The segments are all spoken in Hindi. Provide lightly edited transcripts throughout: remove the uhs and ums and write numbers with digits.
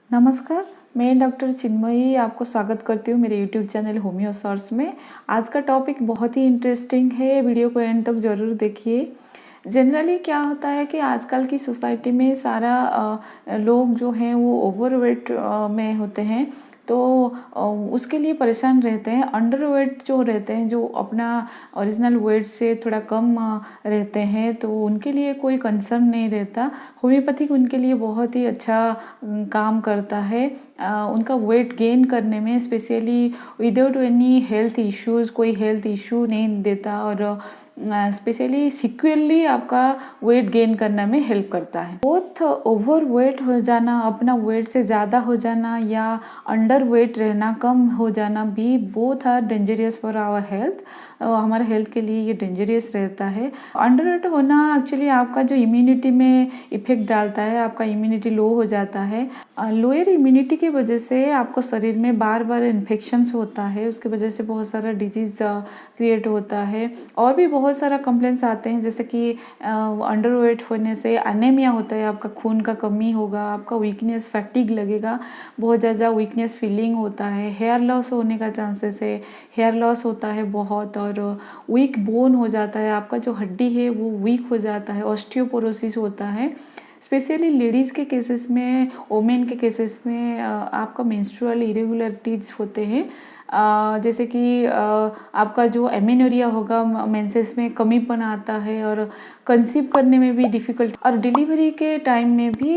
नमस्कार, मैं डॉक्टर चिन्मयी आपको स्वागत करती हूँ मेरे यूट्यूब चैनल होम्यो सर्च में। आज का टॉपिक बहुत ही इंटरेस्टिंग है, वीडियो को एंड तक ज़रूर देखिए। जनरली क्या होता है कि आजकल की सोसाइटी में सारा लोग जो हैं वो ओवरवेट में होते हैं, तो उसके लिए परेशान रहते हैं। अंडरवेट जो रहते हैं, जो अपना ओरिजिनल वेट से थोड़ा कम रहते हैं, तो उनके लिए कोई कंसर्न नहीं रहता। होम्योपैथिक उनके लिए बहुत ही अच्छा काम करता है उनका वेट गेन करने में, specially without any health issues, कोई हेल्थ इशू नहीं देता और स्पेशली सिक्योरली आपका वेट गेन करने में हेल्प करता है। बोथ ओवर वेट हो जाना, अपना वेट से ज़्यादा हो जाना, या अंडर वेट रहना, कम हो जाना भी both are dangerous for our health. हमारे हेल्थ के लिए ये डेंजरियस रहता है। अंडर वेट होना एक्चुअली आपका जो इम्यूनिटी में इफेक्ट डालता है, आपका इम्यूनिटी लो हो जाता है। लोअर इम्यूनिटी की वजह से आपको शरीर में बार बार इन्फेक्शंस होता है, उसकी वजह से बहुत सारा डिजीज़ क्रिएट होता है। और भी बहुत सारा कंप्लेंट्स आते हैं, जैसे कि अंडरवेट होने से एनीमिया होता है, आपका खून का कमी होगा, आपका वीकनेस, फैटिग लगेगा, बहुत ज़्यादा वीकनेस फीलिंग होता है, हेयर लॉस होने का चांसेस है, हेयर लॉस होता है बहुत, और वीक बोन हो जाता है, आपका जो हड्डी है वो वीक हो जाता है, ऑस्टियोपोरोसिस होता है। स्पेशली लेडीज़ के केसेस में, वोमेन के केसेस में आपका मेंस्ट्रुअल इरेगुलरिटीज होते हैं, जैसे कि आपका जो एमेनोरिया होगा, मेंसेस में कमीपन आता है, और कंसीव करने में भी डिफ़िकल्ट, और डिलीवरी के टाइम में भी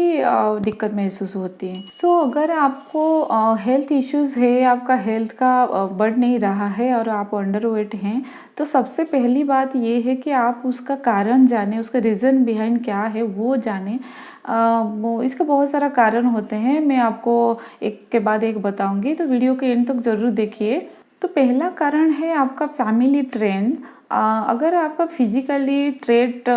दिक्कत महसूस होती है। सो अगर आपको हेल्थ इश्यूज़ है, आपका हेल्थ का बढ़ नहीं रहा है और आप अंडरवेट हैं, तो सबसे पहली बात ये है कि आप उसका कारण जानें, उसका रीज़न बिहाइंड क्या है वो जानें। इसका बहुत सारा कारण होते हैं, मैं आपको एक के बाद एक बताऊंगी, तो वीडियो के एंड तक ज़रूर देखिए। तो पहला कारण है आपका फैमिली ट्रेंड। अगर आपका फिजिकली ट्रेट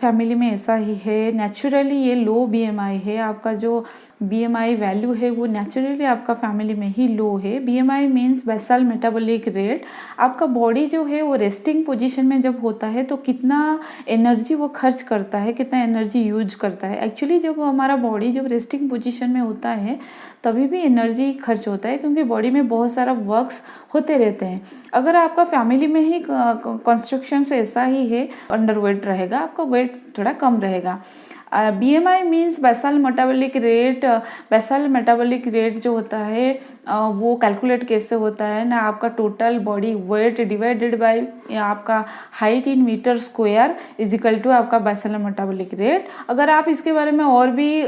फैमिली में ऐसा ही है, नेचुरली ये लो बीएमआई है, आपका जो बीएमआई वैल्यू है वो नेचुरली आपका फैमिली में ही लो है। BMI means basal metabolic rate. आपका बॉडी जो है वो रेस्टिंग पोजीशन में जब होता है तो कितना एनर्जी वो खर्च करता है, कितना एनर्जी यूज करता है। एक्चुअली जब हमारा बॉडी जब रेस्टिंग पोजीशन में होता है तभी भी एनर्जी खर्च होता है, क्योंकि बॉडी में बहुत सारा वर्क्स होते रहते हैं। अगर आपका फैमिली में ही कंस्ट्रक्शन से ऐसा ही है, अंडरवेट रहेगा, आपका वेट थोड़ा कम रहेगा। BMI means basal metabolic rate. Basal metabolic rate जो होता है वो कैलकुलेट कैसे होता है ना, आपका total body weight divided by आपका height in metre square is equal to आपका बेसल मेटाबॉलिक रेट। अगर आप इसके बारे में और भी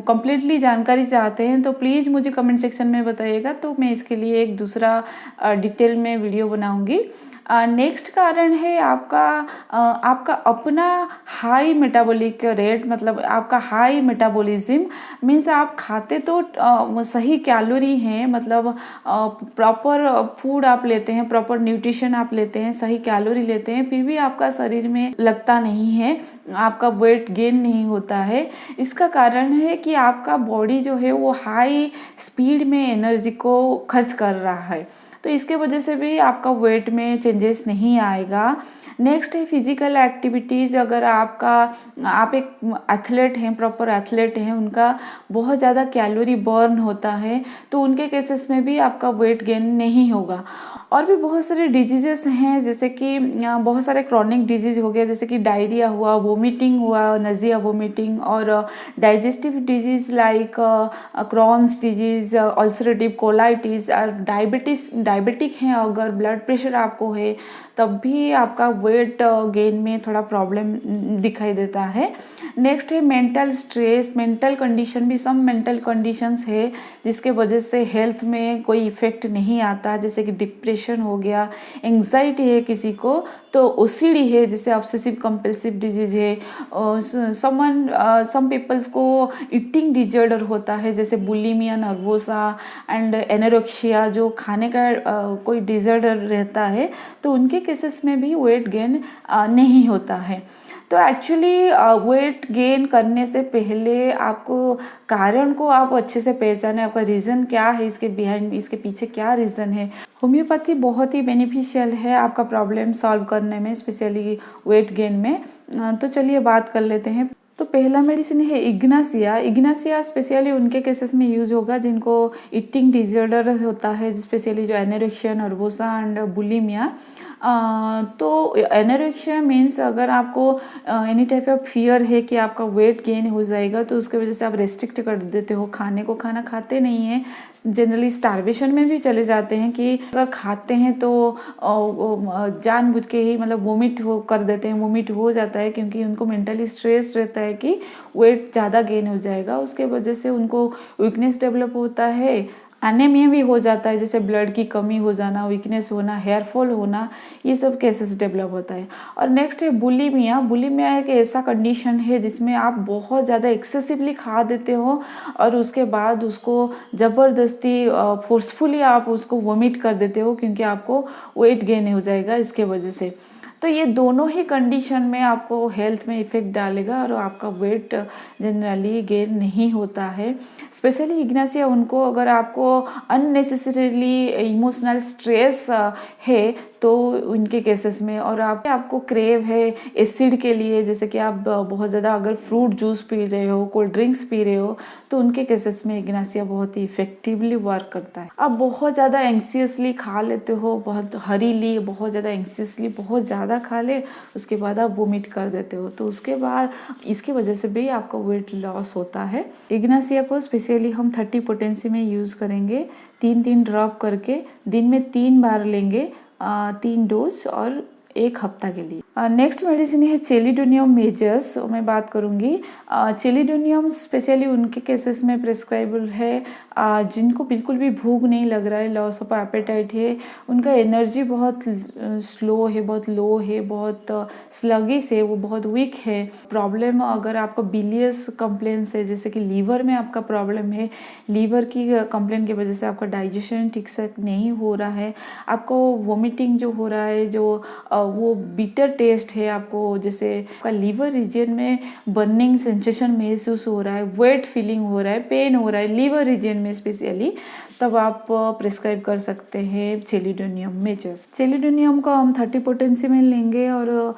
कंप्लीटली जानकारी चाहते हैं तो प्लीज़ मुझे कमेंट सेक्शन में बताइएगा, तो मैं इसके लिए एक दूसरा डिटेल में वीडियो बनाऊंगी। नेक्स्ट कारण है आपका अपना हाई मेटाबॉलिक रेट, मतलब आपका हाई मेटाबॉलिज्म मीन्स आप खाते तो सही कैलोरी हैं, मतलब प्रॉपर फूड आप लेते हैं, प्रॉपर न्यूट्रिशन आप लेते हैं, सही कैलोरी लेते हैं, फिर भी आपका शरीर में लगता नहीं है, आपका वेट गेन नहीं होता है। इसका कारण है कि आपका बॉडी जो है वो हाई स्पीड में एनर्जी को खर्च कर रहा है, तो इसके वजह से भी आपका वेट में चेंजेस नहीं आएगा। नेक्स्ट है फिजिकल एक्टिविटीज़। अगर आप एक एथलीट हैं, प्रॉपर एथलीट हैं, उनका बहुत ज़्यादा कैलोरी बर्न होता है, तो उनके केसेस में भी आपका वेट गेन नहीं होगा। और भी बहुत सारे डिजीजेस हैं, जैसे कि बहुत सारे क्रॉनिक डिजीज हो गया, जैसे कि डायरिया हुआ, वोमिटिंग हुआ, नजिया वोमिटिंग, और digestive disease like Crohn's disease, ulcerative colitis, और डायबिटिक हैं, अगर ब्लड प्रेशर आपको है तब भी आपका वेट गेन में थोड़ा प्रॉब्लम दिखाई देता है। नेक्स्ट है मेंटल स्ट्रेस। मेंटल कंडीशन भी, सम मेंटल कंडीशंस है जिसके वजह से हेल्थ में कोई इफेक्ट नहीं आता, जैसे कि डिप्रेशन हो गया, एंग्जाइटी है किसी को, तो ओसीडी है, जैसे ऑब्सेसिव कंपल्सिव डिजीज है, सम पीपल्स को ईटिंग डिसऑर्डर होता है, जैसे बुलिमिया नर्वोसा एंड एनोरेक्सिया, जो खाने का कोई डिसऑर्डर रहता है, तो उनके केसेस में भी वेट गेन नहीं होता है। तो एक्चुअली वेट गेन करने से पहले आपको कारण को आप अच्छे से पहचाने, आपका रीज़न क्या है, इसके बिहाइंड, इसके पीछे क्या रीज़न है। होम्योपैथी बहुत ही बेनिफिशियल है आपका प्रॉब्लम सॉल्व करने में, स्पेशली वेट गेन में। तो चलिए बात कर लेते हैं। तो पहला मेडिसिन है इग्नासिया। इग्नासिया स्पेशली उनके केसेस में यूज होगा जिनको ईटिंग डिसऑर्डर होता है, स्पेशली जो एनोरेक्सिया नर्वोसा एंड बुलिमिया। तो एनोरेक्सिया मीन्स अगर आपको एनी टाइप ऑफ फियर है कि आपका वेट गेन हो जाएगा, तो उसके वजह से आप रेस्ट्रिक्ट कर देते हो, खाना खाते नहीं हैं, जनरली स्टार्वेशन में भी चले जाते हैं कि अगर खाते हैं तो जानबूझ के ही मतलब वोमिट कर देते हैं, वोमिट हो जाता है क्योंकि उनको मेंटली स्ट्रेस रहता है कि वेट ज़्यादा गेन हो जाएगा। उसके वजह से उनको वीकनेस डेवलप होता है, एनीमिया भी हो जाता है, जैसे ब्लड की कमी हो जाना, वीकनेस होना, हेयर फॉल होना, ये सब केसेस डेवलप होता है। और नेक्स्ट है बुलिमिया। बुलिमिया एक ऐसा कंडीशन है जिसमें आप बहुत ज़्यादा एक्सेसिवली खा देते हो और उसके बाद उसको ज़बरदस्ती फोर्सफुली आप उसको वोमिट कर देते हो क्योंकि आपको वेट गेन हो जाएगा इसके वजह से। तो ये दोनों ही कंडीशन में आपको हेल्थ में इफेक्ट डालेगा और आपका वेट जनरली गेन नहीं होता है। स्पेशली इग्नासिया उनको अगर आपको अननेसेसरीली इमोशनल स्ट्रेस है तो उनके केसेस में, और आपको क्रेव है एसिड के लिए, जैसे कि आप बहुत ज़्यादा अगर फ्रूट जूस पी रहे हो, कोल्ड ड्रिंक्स पी रहे हो, तो उनके केसेस में इग्नासिया बहुत ही इफेक्टिवली वर्क करता है। आप बहुत ज़्यादा एंग्सियसली खा लेते हो, बहुत हरीली, बहुत ज़्यादा एंग्सियसली बहुत ज़्यादा खा ले, उसके बाद आप वोमिट कर देते हो, तो उसके बाद इसकी वजह से भी आपका वेट लॉस होता है। इग्नासिया को स्पेशली हम 30 पोटेंसी में यूज़ करेंगे, 3-3 ड्रॉप करके दिन में 3 बार लेंगे, 3 डोज और 1 हफ्ता के लिए। नेक्स्ट मेडिसिन है चेलिडोनियम मेजर्स, मैं बात करूंगी। चेलिडोनियम स्पेशली उनके केसेस में प्रिस्क्राइबल है जिनको बिल्कुल भी भूख नहीं लग रहा है, लॉस ऑफ एपेटाइट है, उनका एनर्जी बहुत स्लो है, बहुत लो है, बहुत स्लगिश है, वो बहुत वीक है। प्रॉब्लम अगर आपको बिलियस कंप्लेंट्स है, जैसे कि लीवर में आपका प्रॉब्लम है, लीवर की कंप्लेंट की वजह से आपका डाइजेशन ठीक से नहीं हो रहा है, आपको वोमिटिंग जो हो रहा है, जो वो बिटर टेस्ट है, आपको जैसे आपका लीवर रीजन में बर्निंग सेंसेशन महसूस हो रहा है, वेट फीलिंग हो रहा है, पेन हो रहा है लीवर रीजन में स्पेशली, तब आप प्रिस्क्राइब कर सकते हैं चेलिडोनियम मेजर्स। चेलिडोनियम को हम 30 पोटेंसी में लेंगे और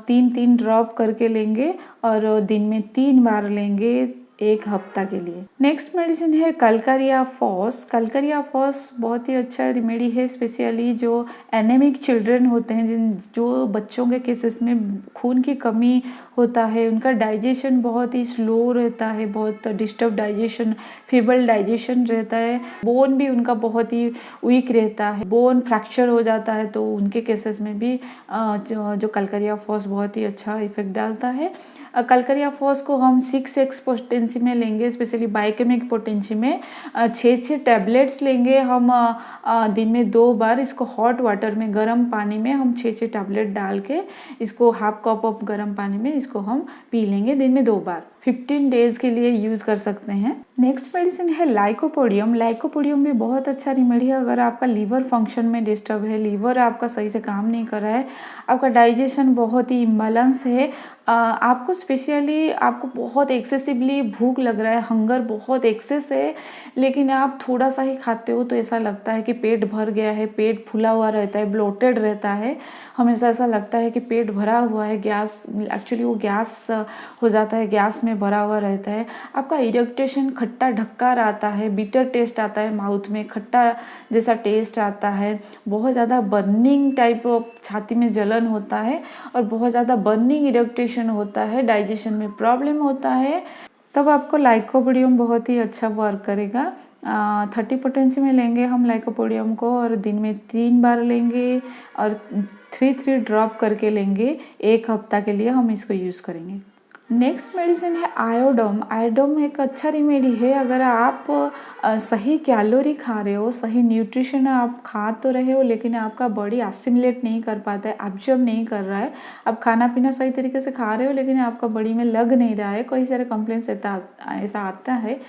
3-3 ड्रॉप करके लेंगे और दिन में 3 बार लेंगे 1 हफ्ता के लिए। नेक्स्ट मेडिसिन है कलकरिया फॉस। कलकरिया फॉस बहुत ही अच्छा रेमेडी है, स्पेशली जो एनेमिक चिल्ड्रन होते हैं, जो बच्चों के केसेस में खून की कमी होता है, उनका डाइजेशन बहुत ही स्लो रहता है, बहुत डिस्टर्ब डाइजेशन, फेबल डाइजेशन रहता है, बोन भी उनका बहुत ही वीक रहता है, बोन फ्रैक्चर हो जाता है, तो उनके केसेस में भी जो कलकरिया फॉस बहुत ही अच्छा इफेक्ट डालता है। कलकरिया फॉस को हम 6x पोटेंसी में लेंगे, स्पेशली बाइकेमिक पोटेंसी में 6 टैबलेट्स लेंगे हम दिन में 2 बार। इसको हॉट वाटर में, गर्म पानी में हम 6 टैबलेट डाल के इसको हाफ कप ऑफ गर्म पानी में इसको हम पी लेंगे दिन में 2 बार। 15 डेज के लिए यूज कर सकते हैं। नेक्स्ट मेडिसिन है लाइकोपोडियम। लाइकोपोडियम भी बहुत अच्छा रेमेडी है अगर आपका लीवर फंक्शन में डिस्टर्ब है, लीवर आपका सही से काम नहीं कर रहा है, आपका डाइजेशन बहुत ही इम्बैलेंस है, आपको स्पेशली आपको बहुत एक्सेसिवली भूख लग रहा है, हंगर बहुत एक्सेस है, लेकिन आप थोड़ा सा ही खाते हो तो ऐसा लगता है कि पेट भर गया है, पेट फूला हुआ रहता है, ब्लोटेड रहता है, हमेशा ऐसा लगता है कि पेट भरा हुआ है, गैस, एक्चुअली वो गैस हो जाता है, गैस में भरा हुआ रहता है, आपका इरिटेशन खट्टा ढक्कार आता है, बिटर टेस्ट आता है, माउथ में खट्टा जैसा टेस्ट आता है, बहुत ज़्यादा बर्निंग टाइप ऑफ छाती में जलन होता है और बहुत ज़्यादा बर्निंग इरिटेशन होता है, डाइजेशन में प्रॉब्लम होता है, तब आपको लाइकोपोडियम बहुत ही अच्छा वर्क करेगा। 30 पोटेंसी में लेंगे हम लाइकोपोडियम को और दिन में 3 बार लेंगे और 3 ड्रॉप करके लेंगे, 1 हफ्ता के लिए हम इसको यूज़ करेंगे। नेक्स्ट मेडिसिन है आयोडोम। आयोडोम एक अच्छा रेमेडी है अगर आप सही कैलोरी खा रहे हो, सही न्यूट्रिशन आप खा तो रहे हो, लेकिन आपका बॉडी असिमिलेट नहीं कर पाता है, एब्जॉर्ब नहीं कर रहा है, आप खाना पीना सही तरीके से खा रहे हो लेकिन आपका बॉडी में लग नहीं रहा है, कई सारे कंप्लेंट्स ऐसा आता है।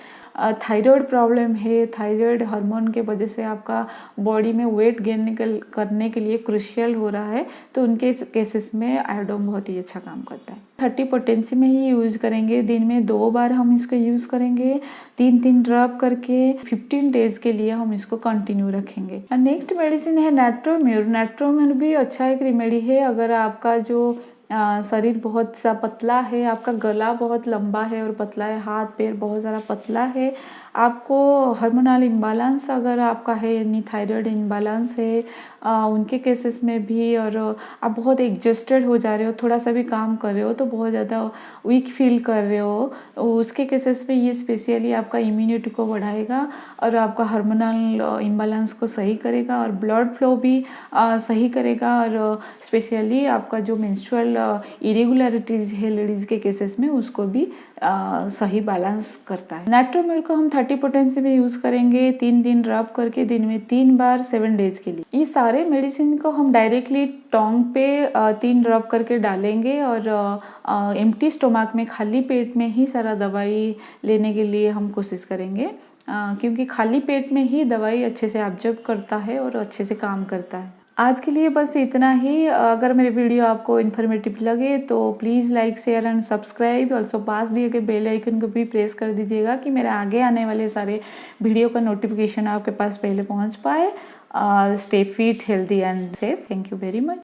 थायराइड प्रॉब्लम है, थायराइड हार्मोन के वजह से आपका बॉडी में वेट गेन करने के लिए क्रूशियल हो रहा है, तो उनके केसेस में आयोडोम बहुत ही अच्छा काम करता है। 30 पोटेंसी में ही यूज़ करेंगे, दिन में 2 बार हम इसको यूज़ करेंगे, 3 ड्रॉप करके 15 डेज के लिए हम इसको कंटिन्यू रखेंगे। नेक्स्ट मेडिसिन है नेट्रोम्यूर। नेट्रोम्यूर भी अच्छा एक रेमेडी है अगर आपका जो शरीर बहुत सा पतला है, आपका गला बहुत लंबा है और पतला है, हाथ पैर बहुत ज़्यादा पतला है, आपको हार्मोनल इम्बालांस अगर आपका है यानी थायराइड इम्बालांस है उनके केसेस में भी, और आप बहुत एग्जस्टेड हो जा रहे हो, थोड़ा सा भी काम कर रहे हो तो बहुत ज़्यादा वीक फील कर रहे हो, उसके केसेस में ये स्पेशली आपका इम्यूनिटी को बढ़ाएगा और आपका हार्मोनल इम्बालांस को सही करेगा और ब्लड फ्लो भी सही करेगा, और स्पेशली आपका जो मेंस्ट्रुअल इरेगुलरिटीज़ है लेडीज़ के केसेस में उसको भी सही बैलेंस करता है। नाइट्रोम्यूर को हम 30 पोटेंसी में यूज़ करेंगे 3 दिन रब करके, दिन में 3 बार 7 डेज के लिए। ये सारे मेडिसिन को हम डायरेक्टली टोंग पे 3 रब करके डालेंगे और एम्प्टी स्टोमक में खाली पेट में ही सारा दवाई लेने के लिए हम कोशिश करेंगे, क्योंकि खाली पेट में ही दवाई अच्छे से ऑब्जर्व करता है और अच्छे से काम करता है। आज के लिए बस इतना ही। अगर मेरे वीडियो आपको इन्फॉर्मेटिव लगे तो please like share and subscribe, also pass दिए गए बेल आइकन को भी प्रेस कर दीजिएगा कि मेरे आगे आने वाले सारे वीडियो का नोटिफिकेशन आपके पास पहले पहुंच पाए। Stay fit, healthy and safe. Thank you very much.